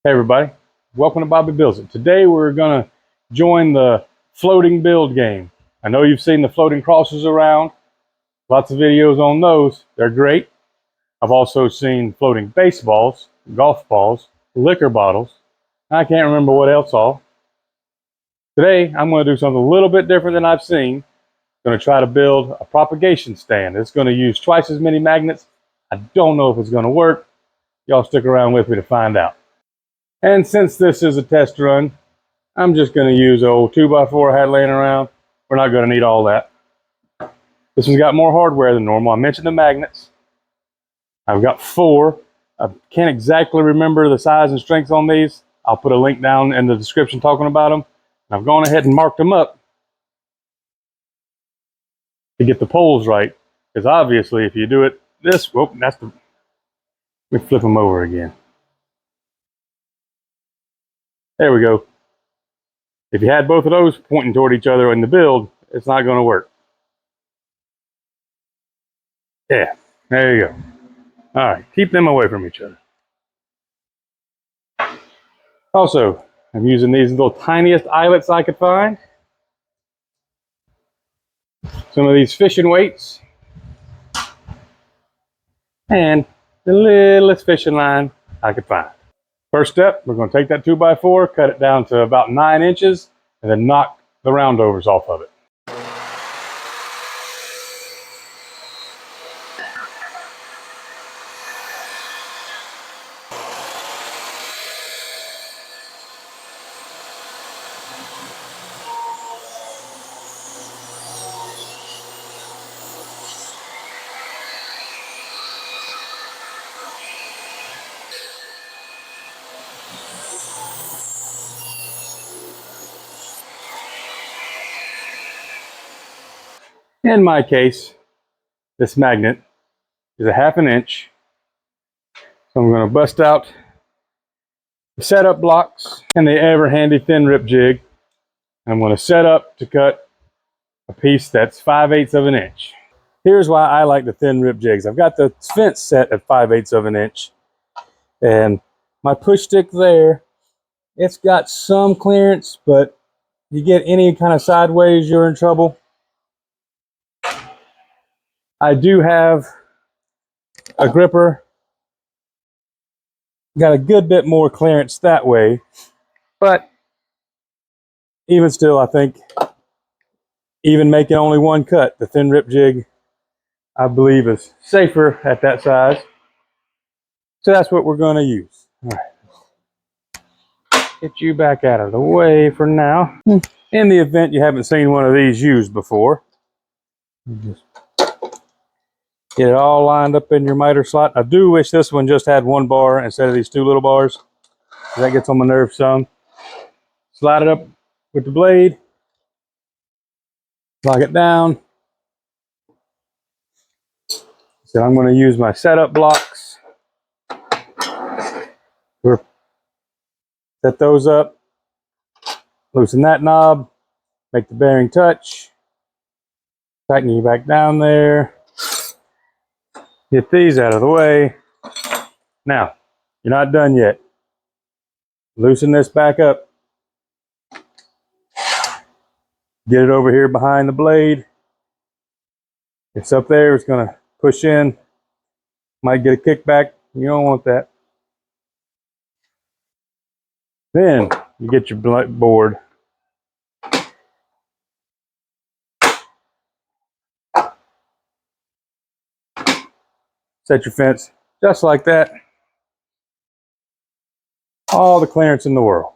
Hey everybody, welcome to Bobby Builds It. Today we're going to join the floating build game. I know you've seen the floating crosses around, lots of videos on those, they're great. I've also seen floating baseballs, golf balls, liquor bottles, I can't remember what else all. Today I'm going to do something a little bit different than I've seen. I'm going to try to build a propagation stand. It's going to use twice as many magnets. I don't know if it's going to work. Y'all stick around with me to find out. And since this is a test run, I'm just going to use an old 2x4 I had laying around. We're not going to need all that. This one's got more hardware than normal. I mentioned the magnets. I've got 4. I can't exactly remember the size and strength on these. I'll put a link down in the description talking about them. I've gone ahead and marked them up to get the poles right. Because obviously if you do it this, let me flip them over again. There we go. If you had both of those pointing toward each other in the build, it's not going to work. Yeah, there you go. All right, keep them away from each other. Also, I'm using these little tiniest eyelets I could find. Some of these fishing weights. And the littlest fishing line I could find. First step, we're going to take that 2x4, cut it down to about 9 inches, and then knock the roundovers off of it. In my case, this magnet is a 1/2 inch. So I'm going to bust out the setup blocks and the ever handy thin rip jig. I'm going to set up to cut a piece that's 5/8 of an inch. Here's why I like the thin rip jigs. I've got the fence set at 5/8 of an inch, and my push stick there, it's got some clearance, but you get any kind of sideways, you're in trouble. I do have a gripper, got a good bit more clearance that way, but even still, I think even making only one cut, the thin rip jig, I believe, is safer at that size. So that's what we're going to use. All right. Get you back out of the way for now. In the event you haven't seen one of these used before, just get it all lined up in your miter slot. I do wish this one just had 1 bar instead of these 2 little bars. That gets on my nerves some. Slide it up with the blade. Lock it down. So I'm going to use my setup blocks. Set those up. Loosen that knob. Make the bearing touch. Tighten you back down there. Get these out of the way. Now, you're not done yet. Loosen this back up. Get it over here behind the blade. It's up there. It's going to push in. Might get a kickback. You don't want that. Then you get your board. Set your fence just like that. All the clearance in the world.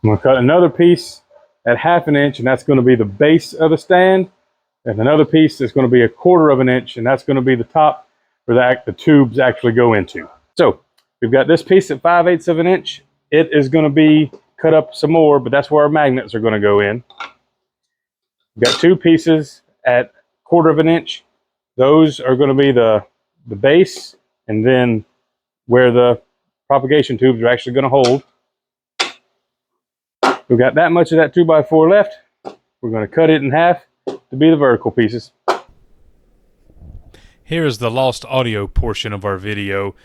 I'm going to cut another piece at 1/2 inch, and that's going to be the base of the stand. And another piece is going to be 1/4 inch, and that's going to be the top where the tubes actually go into. So we've got this piece at 5/8 of an inch. It is going to be cut up some more, but that's where our magnets are going to go in. We've got 2 pieces at 1/4 inch. Those are going to be the base, and then where the propagation tubes are actually going to hold. We've got that much of that 2x4 left. We're going to cut it in half to be the vertical pieces. Here is the lost audio portion of our video.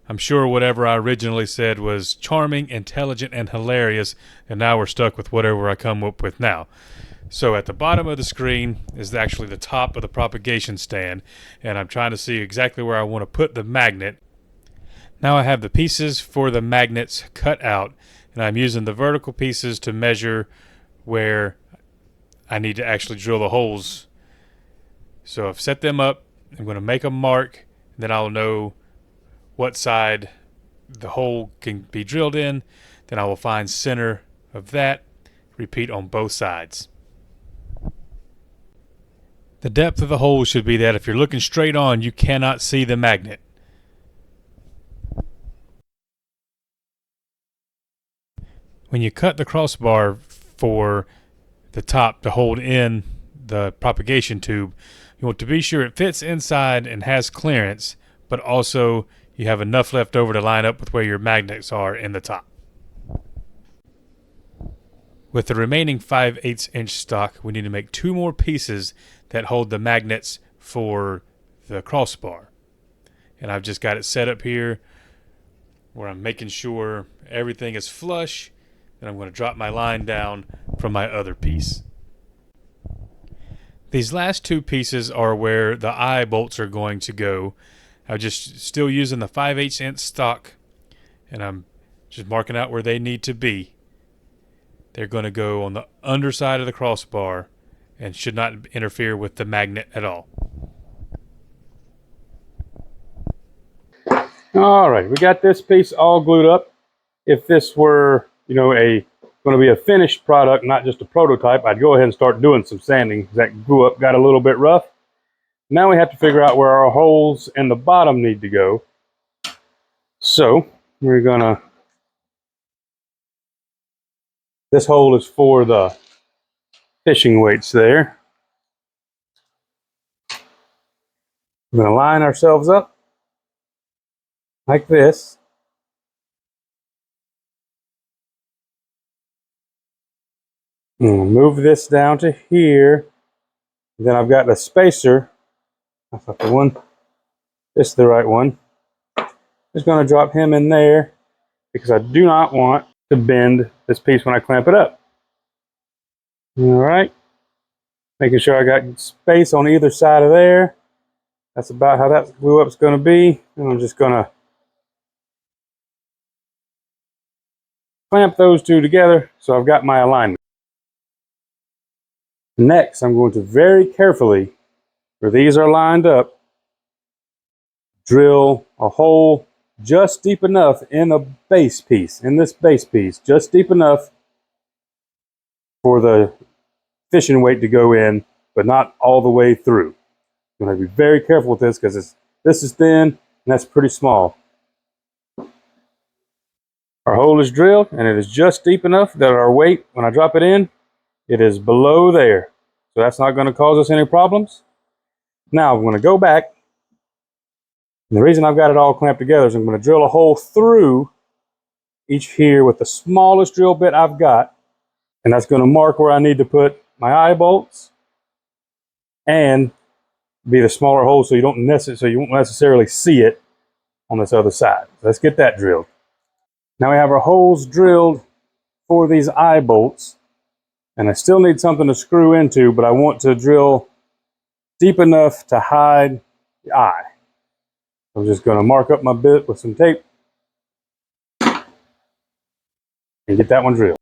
I'm sure whatever I originally said was charming, intelligent, and hilarious, and now we're stuck with whatever I come up with now. So at the bottom of the screen is actually the top of the propagation stand, and I'm trying to see exactly where I want to put the magnet. Now I have the pieces for the magnets cut out, and I'm using the vertical pieces to measure where I need to actually drill the holes. So I've set them up. I'm going to make a mark, and then I'll know what side the hole can be drilled in. Then I will find center of that, repeat on both sides. The depth of the hole should be that if you're looking straight on, you cannot see the magnet. When you cut the crossbar for the top to hold in the propagation tube, you want to be sure it fits inside and has clearance, but also you have enough left over to line up with where your magnets are in the top. With the remaining 5/8 inch stock, we need to make 2 more pieces that hold the magnets for the crossbar. And I've just got it set up here where I'm making sure everything is flush. Then I'm going to drop my line down from my other piece. These last 2 pieces are where the eye bolts are going to go. I'm just still using the 5/8 inch stock, and I'm just marking out where they need to be. They're going to go on the underside of the crossbar and should not interfere with the magnet at all. All right, we got this piece all glued up. If this were, going to be a finished product, not just a prototype, I'd go ahead and start doing some sanding. That glue up got a little bit rough. Now we have to figure out where our holes in the bottom need to go. So we're gonna, this hole is for the fishing weights there. We're gonna line ourselves up like this. And we'll move this down to here. Then I've got the spacer. That's not the one. This is the right one. Just going to drop him in there because I do not want to bend this piece when I clamp it up. All right. Making sure I got space on either side of there. That's about how that glue up is going to be. And I'm just going to clamp those 2 together so I've got my alignment. Next, I'm going to very carefully, where these are lined up, drill a hole just deep enough in a base piece, in this base piece, just deep enough for the fishing weight to go in, but not all the way through. I'm going to be very careful with this because this is thin and that's pretty small. Our hole is drilled and it is just deep enough that our weight, when I drop it in, it is below there. So that's not going to cause us any problems. Now I'm going to go back. And the reason I've got it all clamped together is I'm going to drill a hole through each here with the smallest drill bit I've got. And that's going to mark where I need to put my eye bolts and be the smaller hole so you won't necessarily see it on this other side. Let's get that drilled. Now we have our holes drilled for these eye bolts. And I still need something to screw into, but I want to drill deep enough to hide the eye. I'm just going to mark up my bit with some tape and get that one drilled.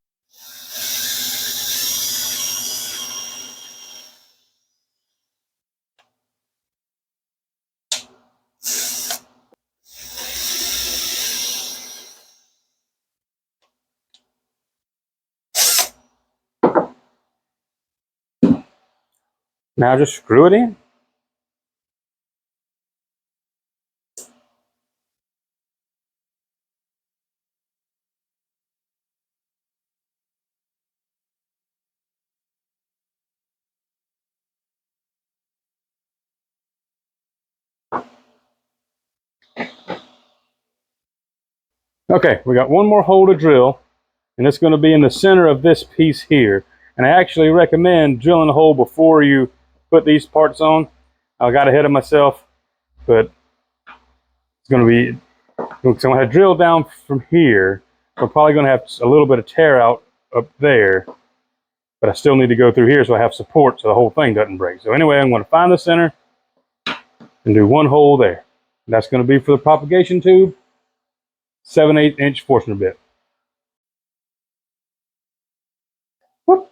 Now just screw it in. Okay, we got one more hole to drill. and it's going to be in the center of this piece here. And I actually recommend drilling a hole before you put these parts on. I got ahead of myself, but it's going to be, so I'm going to drill down from here. We're probably going to have a little bit of tear out up there, but I still need to go through here so I have support so the whole thing doesn't break. So anyway, I'm going to find the center and do one hole there. That's going to be for the propagation tube, 7/8 inch Forstner bit. Whoop.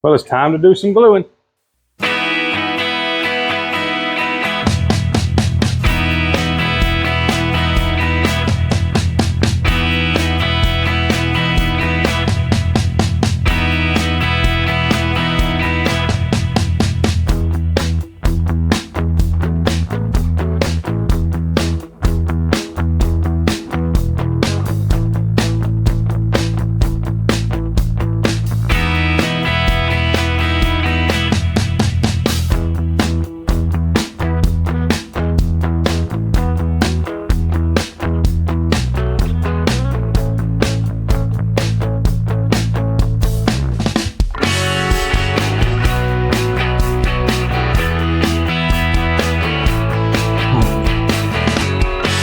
Well, it's time to do some gluing.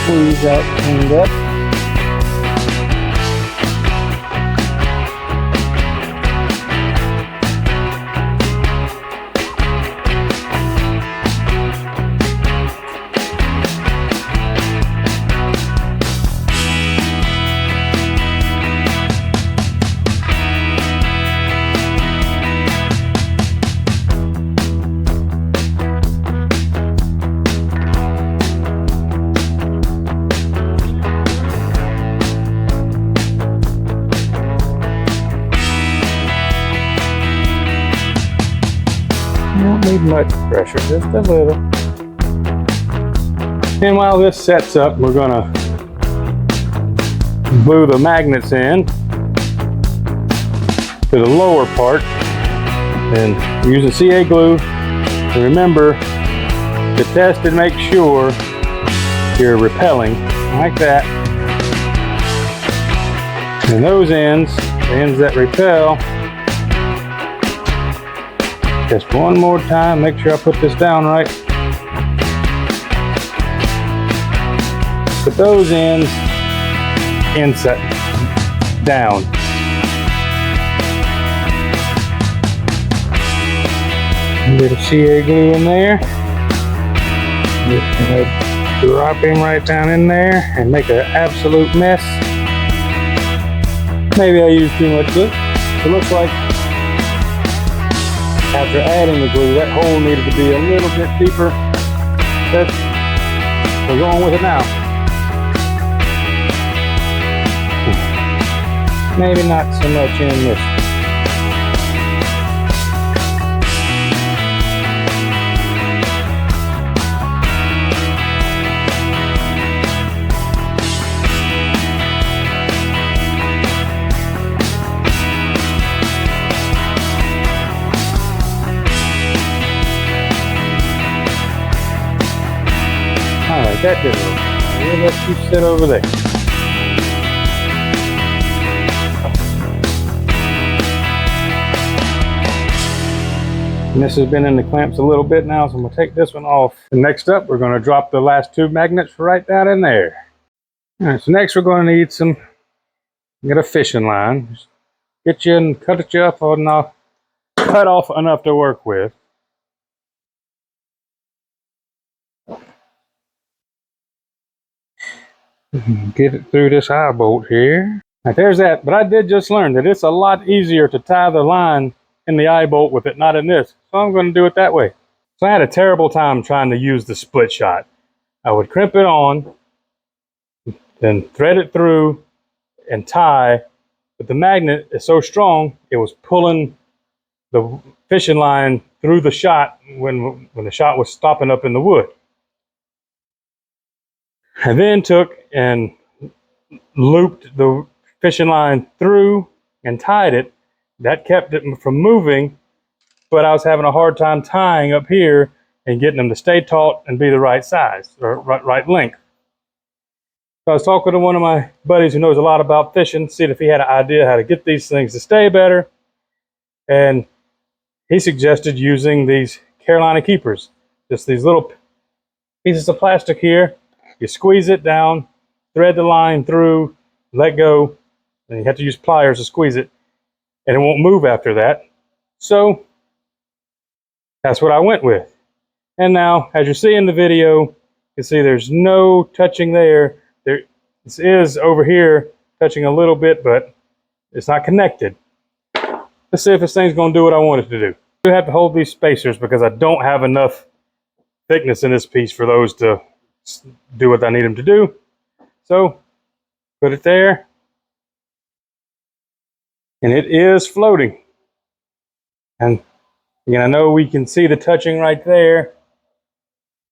Squeeze that cleaned up. Don't need much pressure, just a little. And while this sets up, we're going to glue the magnets in to the lower part. And we're using CA glue. And remember to test and make sure you're repelling like that. And those ends, the ends that repel, just one more time, make sure I put this down right. Put those ends inside, down. A bit of CA glue in there. Just gonna drop him right down in there and make an absolute mess. Maybe I used too much glue. It looks like after adding the glue, that hole needed to be a little bit deeper. But we're going with it now. Maybe not so much in this. Alright, that did it. We'll let you sit over there. And this has been in the clamps a little bit now, so I'm going to take this one off. And next up, we're going to drop the last two magnets right down in there. Alright, so next we're going to need some, get a fishing line. Just get you and cut it you up enough, cut off enough to work with. Get it through this eye bolt here. Now there's that, but I did just learn that it's a lot easier to tie the line in the eye bolt with it, not in this. So I'm going to do it that way. So I had a terrible time trying to use the split shot. I would crimp it on, then thread it through and tie, but the magnet is so strong, it was pulling the fishing line through the shot when the shot was stopping up in the wood. I then took and looped the fishing line through and tied it. That kept it from moving, but I was having a hard time tying up here and getting them to stay taut and be the right size or right length. So I was talking to one of my buddies who knows a lot about fishing, seeing if he had an idea how to get these things to stay better. And he suggested using these Carolina keepers. Just these little pieces of plastic here. You squeeze it down, thread the line through, let go, and you have to use pliers to squeeze it, and it won't move after that. So that's what I went with. And now, as you see in the video, you can see there's no touching there. This is over here touching a little bit, but it's not connected. Let's see if this thing's going to do what I want it to do. I do have to hold these spacers because I don't have enough thickness in this piece for those to do what I need them to do. So put it there, and it is floating. And again, I know we can see the touching right there,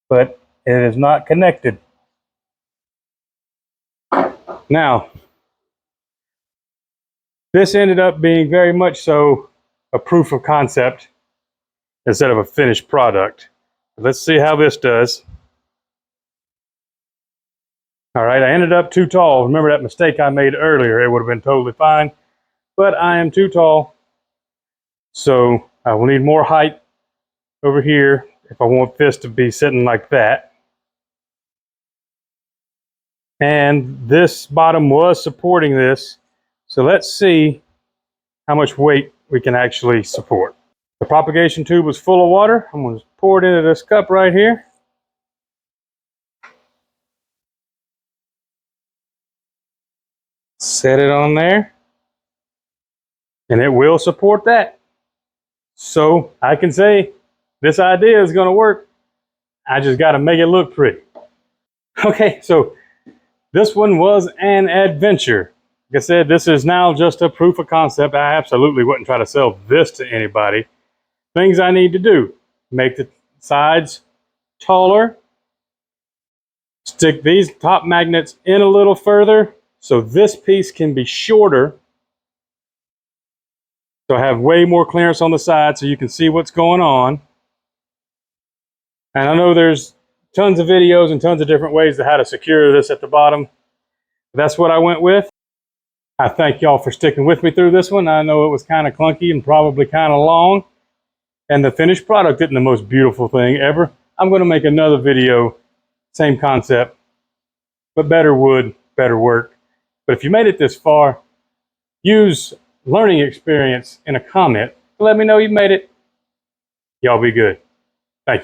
but it is not connected. Now, this ended up being very much so a proof of concept instead of a finished product. Let's see how this does. All right, I ended up too tall. Remember that mistake I made earlier? It would have been totally fine, but I am too tall. So I will need more height over here if I want this to be sitting like that. And this bottom was supporting this. So let's see how much weight we can actually support. The propagation tube was full of water. I'm going to pour it into this cup right here. Set it on there. And it will support that. So I can say this idea is going to work. I just got to make it look pretty. Okay, so this one was an adventure. Like I said, this is now just a proof of concept. I absolutely wouldn't try to sell this to anybody. Things I need to do: make the sides taller, stick these top magnets in a little further so this piece can be shorter, so I have way more clearance on the side so you can see what's going on. And I know there's tons of videos and tons of different ways to how to secure this at the bottom. That's what I went with. I thank y'all for sticking with me through this one. I know it was kind of clunky and probably kind of long, and the finished product isn't the most beautiful thing ever. I'm going to make another video, same concept, but better wood, better work. But if you made it this far, use learning experience in a comment to let me know you made it. Y'all be good. Thank you.